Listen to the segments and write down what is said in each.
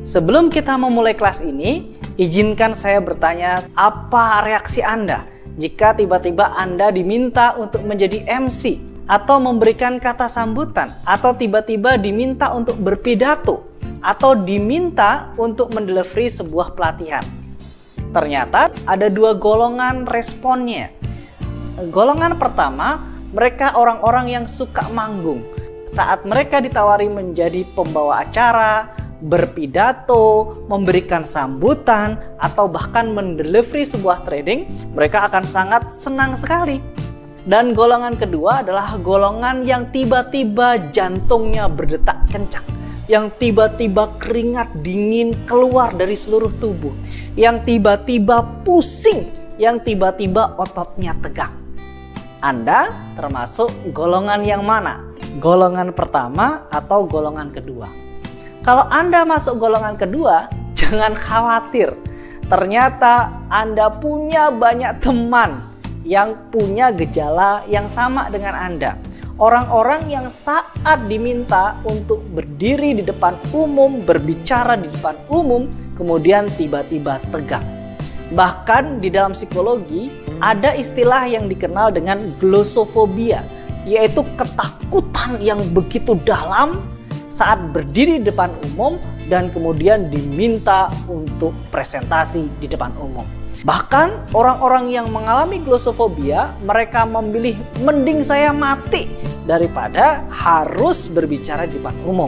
Sebelum kita memulai kelas ini, izinkan saya bertanya, apa reaksi Anda jika tiba-tiba Anda diminta untuk menjadi MC atau memberikan kata sambutan, atau tiba-tiba diminta untuk berpidato, atau diminta untuk mendelivery sebuah pelatihan? Ternyata ada dua golongan responnya. Golongan pertama, mereka orang-orang yang suka manggung. Saat mereka ditawari menjadi pembawa acara, berpidato, memberikan sambutan, atau bahkan mendelivery sebuah training, mereka akan sangat senang sekali. Dan golongan kedua adalah golongan yang tiba-tiba jantungnya berdetak kencang, yang tiba-tiba keringat dingin keluar dari seluruh tubuh, yang tiba-tiba pusing, yang tiba-tiba ototnya tegang. Anda termasuk golongan yang mana? Golongan pertama atau golongan kedua? Kalau Anda masuk golongan kedua, jangan khawatir. Ternyata Anda punya banyak teman yang punya gejala yang sama dengan Anda. Orang-orang yang saat diminta untuk berdiri di depan umum, berbicara di depan umum, kemudian tiba-tiba tegang. Bahkan di dalam psikologi ada istilah yang dikenal dengan glossophobiya, yaitu ketakutan yang begitu dalam saat berdiri di depan umum dan kemudian diminta untuk presentasi di depan umum. Bahkan orang-orang yang mengalami glossophobiya, mereka memilih mending saya mati daripada harus berbicara di depan umum.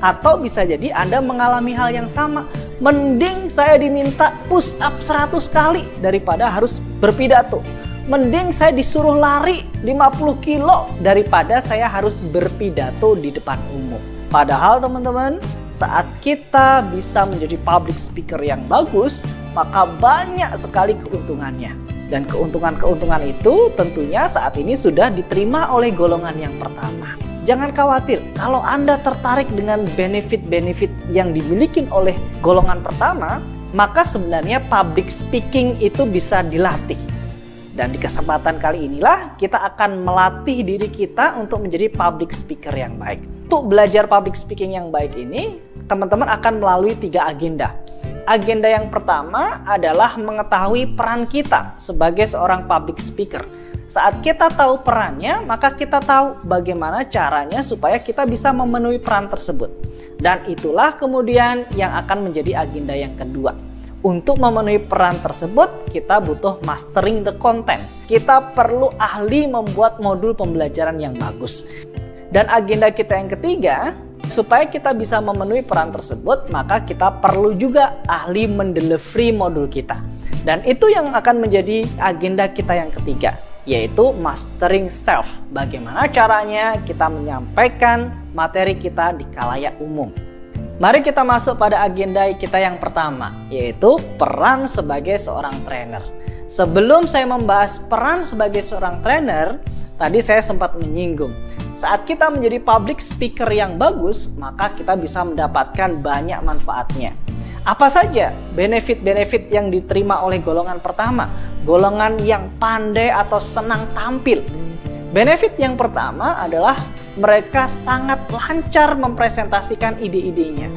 Atau bisa jadi Anda mengalami hal yang sama, mending saya diminta push up 100 kali daripada harus berpidato. Mending saya disuruh lari 50 kilo daripada saya harus berpidato di depan umum. Padahal teman-teman, saat kita bisa menjadi public speaker yang bagus, maka banyak sekali keuntungannya. Dan keuntungan-keuntungan itu tentunya saat ini sudah diterima oleh golongan yang pertama. Jangan khawatir, kalau Anda tertarik dengan benefit-benefit yang dimiliki oleh golongan pertama, maka sebenarnya public speaking itu bisa dilatih. Dan di kesempatan kali inilah kita akan melatih diri kita untuk menjadi public speaker yang baik. Untuk belajar public speaking yang baik ini, teman-teman akan melalui 3 agenda. Agenda yang pertama adalah mengetahui peran kita sebagai seorang public speaker. Saat kita tahu perannya, maka kita tahu bagaimana caranya supaya kita bisa memenuhi peran tersebut. Dan itulah kemudian yang akan menjadi agenda yang kedua. Untuk memenuhi peran tersebut, kita butuh mastering the content. Kita perlu ahli membuat modul pembelajaran yang bagus. Dan agenda kita yang ketiga, supaya kita bisa memenuhi peran tersebut, maka kita perlu juga ahli mendelivery modul kita. Dan itu yang akan menjadi agenda kita yang ketiga, yaitu mastering self. Bagaimana caranya kita menyampaikan materi kita di khalayak umum. Mari kita masuk pada agenda kita yang pertama, yaitu peran sebagai seorang trainer. Sebelum saya membahas peran sebagai seorang trainer, tadi saya sempat menyinggung, saat kita menjadi public speaker yang bagus, maka kita bisa mendapatkan banyak manfaatnya. Apa saja benefit-benefit yang diterima oleh golongan pertama? Golongan yang pandai atau senang tampil. Benefit yang pertama adalah mereka sangat lancar mempresentasikan ide-idenya.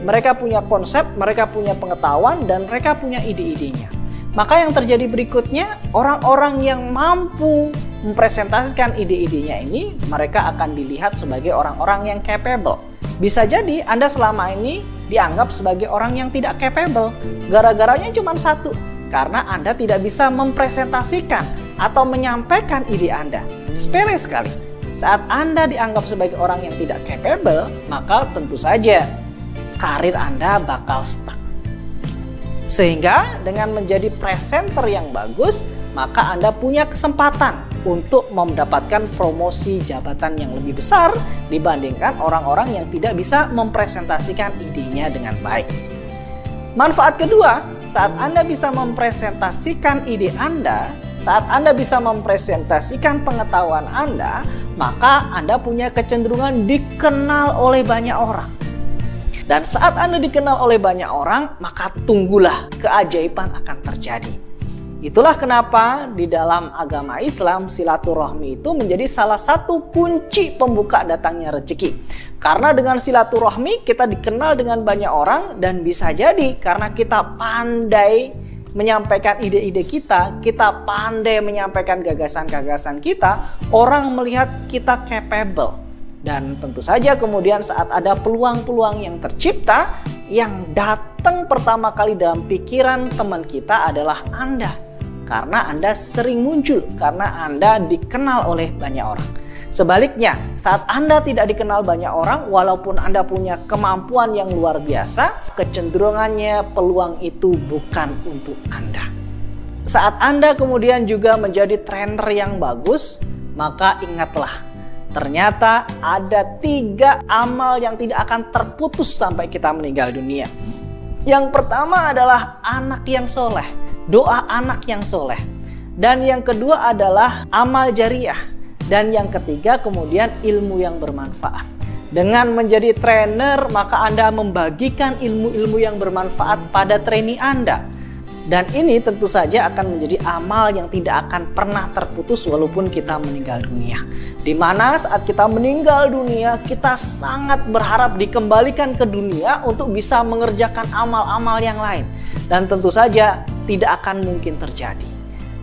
Mereka punya konsep, mereka punya pengetahuan, dan mereka punya ide-idenya. Maka yang terjadi berikutnya, orang-orang yang mampu mempresentasikan ide-idenya ini, mereka akan dilihat sebagai orang-orang yang capable. Bisa jadi Anda selama ini dianggap sebagai orang yang tidak capable. Gara-garanya cuma satu, karena Anda tidak bisa mempresentasikan atau menyampaikan ide Anda. Sepele sekali. Saat Anda dianggap sebagai orang yang tidak capable, maka tentu saja karir Anda bakal stuck. Sehingga dengan menjadi presenter yang bagus, maka Anda punya kesempatan untuk mendapatkan promosi jabatan yang lebih besar dibandingkan orang-orang yang tidak bisa mempresentasikan idenya dengan baik. Manfaat kedua, saat Anda bisa mempresentasikan ide Anda, saat Anda bisa mempresentasikan pengetahuan Anda, maka Anda punya kecenderungan dikenal oleh banyak orang. Dan saat Anda dikenal oleh banyak orang, maka tunggulah keajaiban akan terjadi. Itulah kenapa di dalam agama Islam silaturahmi itu menjadi salah satu kunci pembuka datangnya rezeki. Karena dengan silaturahmi kita dikenal dengan banyak orang, dan bisa jadi karena kita pandai menyampaikan ide-ide kita pandai menyampaikan gagasan-gagasan kita, orang melihat kita capable. Dan tentu saja kemudian saat ada peluang-peluang yang tercipta, yang datang pertama kali dalam pikiran teman kita adalah Anda. Karena Anda sering muncul, karena Anda dikenal oleh banyak orang. Sebaliknya, saat Anda tidak dikenal banyak orang, walaupun Anda punya kemampuan yang luar biasa, kecenderungannya peluang itu bukan untuk Anda. Saat Anda kemudian juga menjadi trainer yang bagus, maka ingatlah, ternyata ada 3 amal yang tidak akan terputus sampai kita meninggal dunia. Yang pertama adalah anak yang soleh, doa anak yang soleh. Dan yang kedua adalah amal jariah. Dan yang ketiga kemudian ilmu yang bermanfaat. Dengan menjadi trainer, maka Anda membagikan ilmu-ilmu yang bermanfaat pada trainee Anda. Dan ini tentu saja akan menjadi amal yang tidak akan pernah terputus walaupun kita meninggal dunia. Di mana saat kita meninggal dunia, kita sangat berharap dikembalikan ke dunia untuk bisa mengerjakan amal-amal yang lain. Dan tentu saja tidak akan mungkin terjadi.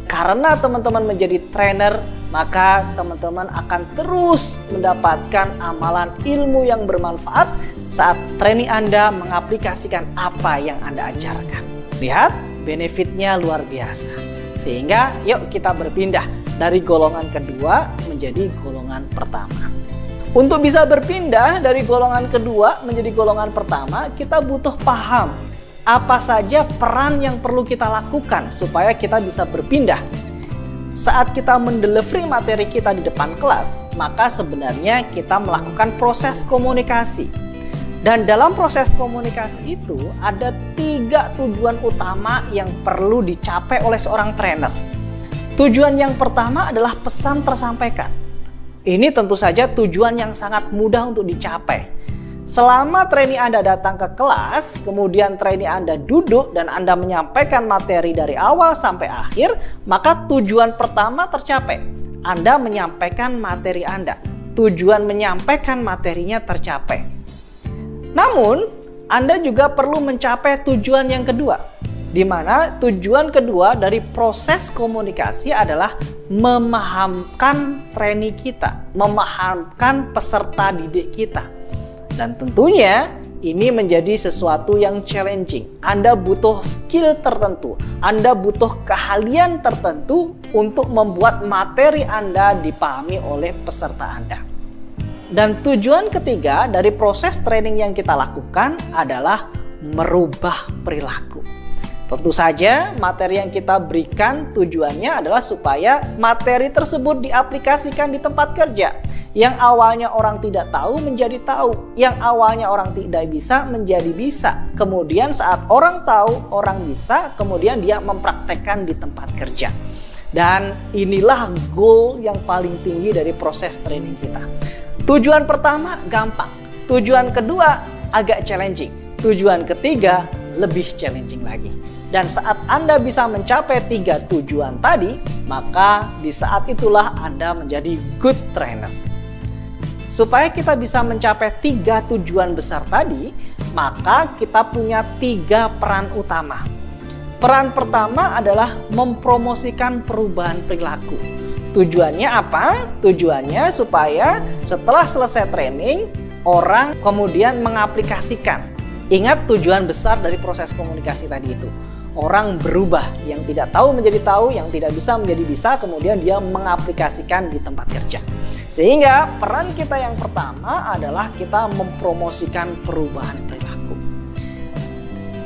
Karena teman-teman menjadi trainer, maka teman-teman akan terus mendapatkan amalan ilmu yang bermanfaat saat trainee Anda mengaplikasikan apa yang Anda ajarkan. Lihat, benefitnya luar biasa. Sehingga yuk kita berpindah dari golongan kedua menjadi golongan pertama. Untuk bisa berpindah dari golongan kedua menjadi golongan pertama, kita butuh paham apa saja peran yang perlu kita lakukan supaya kita bisa berpindah. Saat kita mendelivery materi kita di depan kelas, maka sebenarnya kita melakukan proses komunikasi. Dan dalam proses komunikasi itu ada 3 tujuan utama yang perlu dicapai oleh seorang trainer. Tujuan yang pertama adalah pesan tersampaikan. Ini tentu saja tujuan yang sangat mudah untuk dicapai. Selama trainee Anda datang ke kelas, kemudian trainee Anda duduk dan Anda menyampaikan materi dari awal sampai akhir, maka tujuan pertama tercapai. Anda menyampaikan materi Anda. Tujuan menyampaikan materinya tercapai. Namun, Anda juga perlu mencapai tujuan yang kedua, di mana tujuan kedua dari proses komunikasi adalah memahamkan trainee kita, memahamkan peserta didik kita. Dan tentunya ini menjadi sesuatu yang challenging. Anda butuh skill tertentu, Anda butuh keahlian tertentu untuk membuat materi Anda dipahami oleh peserta Anda. Dan tujuan ketiga dari proses training yang kita lakukan adalah merubah perilaku. Tentu saja materi yang kita berikan tujuannya adalah supaya materi tersebut diaplikasikan di tempat kerja. Yang awalnya orang tidak tahu menjadi tahu, yang awalnya orang tidak bisa menjadi bisa. Kemudian saat orang tahu, orang bisa, kemudian dia mempraktekkan di tempat kerja. Dan inilah goal yang paling tinggi dari proses training kita. Tujuan pertama gampang, tujuan kedua agak challenging, tujuan ketiga lebih challenging lagi. Dan saat Anda bisa mencapai 3 tujuan tadi, maka di saat itulah Anda menjadi good trainer. Supaya kita bisa mencapai 3 tujuan besar tadi, maka kita punya 3 peran utama. Peran pertama adalah mempromosikan perubahan perilaku. Tujuannya apa? Tujuannya supaya setelah selesai training, orang kemudian mengaplikasikan. Ingat tujuan besar dari proses komunikasi tadi itu. Orang berubah, yang tidak tahu menjadi tahu, yang tidak bisa menjadi bisa, kemudian dia mengaplikasikan di tempat kerja. Sehingga peran kita yang pertama adalah kita mempromosikan perubahan perilaku.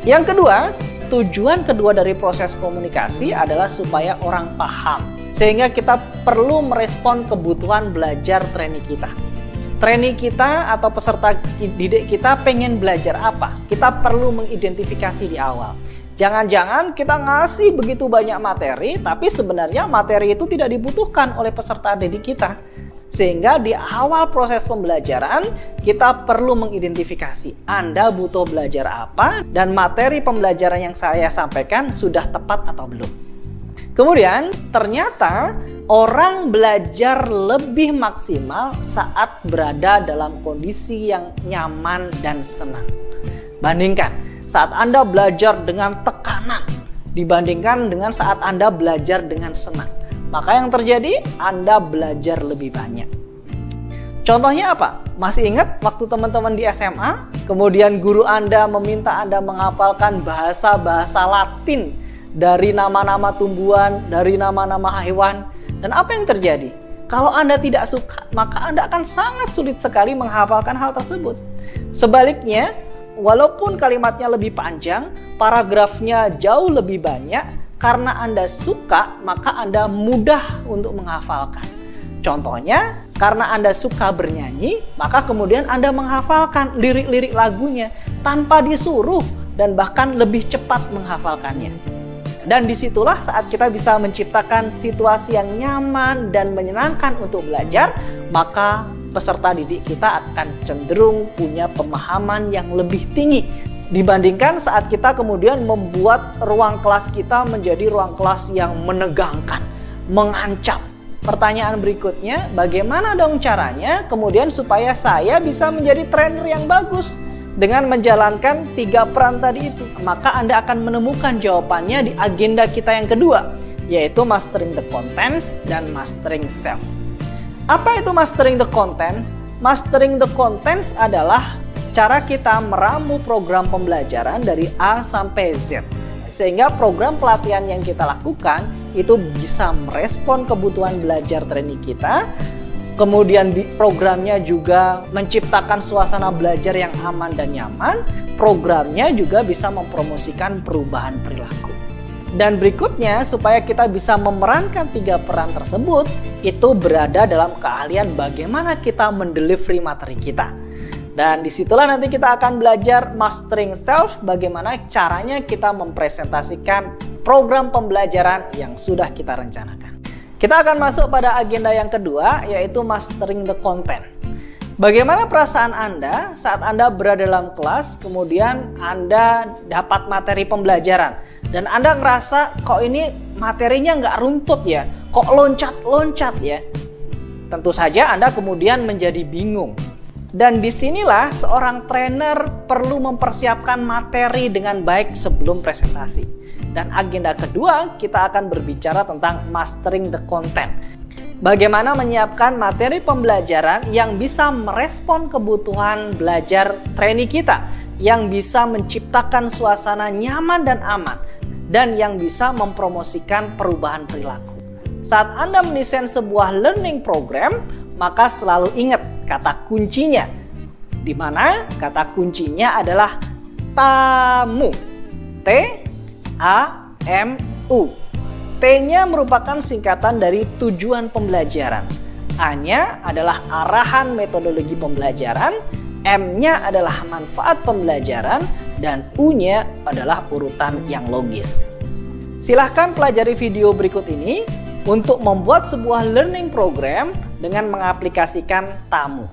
Yang kedua, tujuan kedua dari proses komunikasi adalah supaya orang paham. Sehingga kita perlu merespon kebutuhan belajar trainee kita. Trainee kita atau peserta didik kita pengen belajar apa? Kita perlu mengidentifikasi di awal. Jangan-jangan kita ngasih begitu banyak materi, tapi sebenarnya materi itu tidak dibutuhkan oleh peserta didik kita. Sehingga di awal proses pembelajaran, kita perlu mengidentifikasi Anda butuh belajar apa dan materi pembelajaran yang saya sampaikan sudah tepat atau belum. Kemudian ternyata orang belajar lebih maksimal saat berada dalam kondisi yang nyaman dan senang. Bandingkan saat Anda belajar dengan tekanan dibandingkan dengan saat Anda belajar dengan senang. Maka yang terjadi, Anda belajar lebih banyak. Contohnya apa? Masih ingat waktu teman-teman di SMA? Kemudian guru Anda meminta Anda menghafalkan bahasa-bahasa Latin dari nama-nama tumbuhan, dari nama-nama hewan. Dan apa yang terjadi? Kalau Anda tidak suka, maka Anda akan sangat sulit sekali menghafalkan hal tersebut. Sebaliknya, walaupun kalimatnya lebih panjang, paragrafnya jauh lebih banyak, karena Anda suka, maka Anda mudah untuk menghafalkan. Contohnya, karena Anda suka bernyanyi, maka kemudian Anda menghafalkan lirik-lirik lagunya tanpa disuruh dan bahkan lebih cepat menghafalkannya. Dan disitulah saat kita bisa menciptakan situasi yang nyaman dan menyenangkan untuk belajar, maka peserta didik kita akan cenderung punya pemahaman yang lebih tinggi dibandingkan saat kita kemudian membuat ruang kelas kita menjadi ruang kelas yang menegangkan, mengancam. Pertanyaan berikutnya, bagaimana dong caranya kemudian supaya saya bisa menjadi trainer yang bagus dengan menjalankan 3 peran tadi itu? Maka Anda akan menemukan jawabannya di agenda kita yang kedua, yaitu mastering the contents dan mastering self. Apa itu mastering the content? Mastering the contents adalah cara kita meramu program pembelajaran dari A sampai Z. Sehingga program pelatihan yang kita lakukan itu bisa merespon kebutuhan belajar trainee kita. Kemudian programnya juga menciptakan suasana belajar yang aman dan nyaman. Programnya juga bisa mempromosikan perubahan perilaku. Dan berikutnya, supaya kita bisa memerankan 3 peran tersebut, itu berada dalam keahlian bagaimana kita mendelivery materi kita. Dan disitulah nanti kita akan belajar mastering self, bagaimana caranya kita mempresentasikan program pembelajaran yang sudah kita rencanakan. Kita akan masuk pada agenda yang kedua, yaitu mastering the content. Bagaimana perasaan Anda saat Anda berada dalam kelas, kemudian Anda dapat materi pembelajaran, dan Anda ngerasa kok ini materinya nggak runtut ya, kok loncat-loncat ya. Tentu saja Anda kemudian menjadi bingung. Dan disinilah seorang trainer perlu mempersiapkan materi dengan baik sebelum presentasi. Dan agenda kedua, kita akan berbicara tentang mastering the content. Bagaimana menyiapkan materi pembelajaran yang bisa merespon kebutuhan belajar trainee kita, yang bisa menciptakan suasana nyaman dan aman, dan yang bisa mempromosikan perubahan perilaku. Saat Anda mendesain sebuah learning program, maka selalu ingat kata kuncinya, di mana kata kuncinya adalah tamu. T-A-M-U. T-nya merupakan singkatan dari tujuan pembelajaran. A-nya adalah arahan metodologi pembelajaran, M-nya adalah manfaat pembelajaran, dan U-nya adalah urutan yang logis. Silahkan pelajari video berikut ini untuk membuat sebuah learning program dengan mengaplikasikan tamu.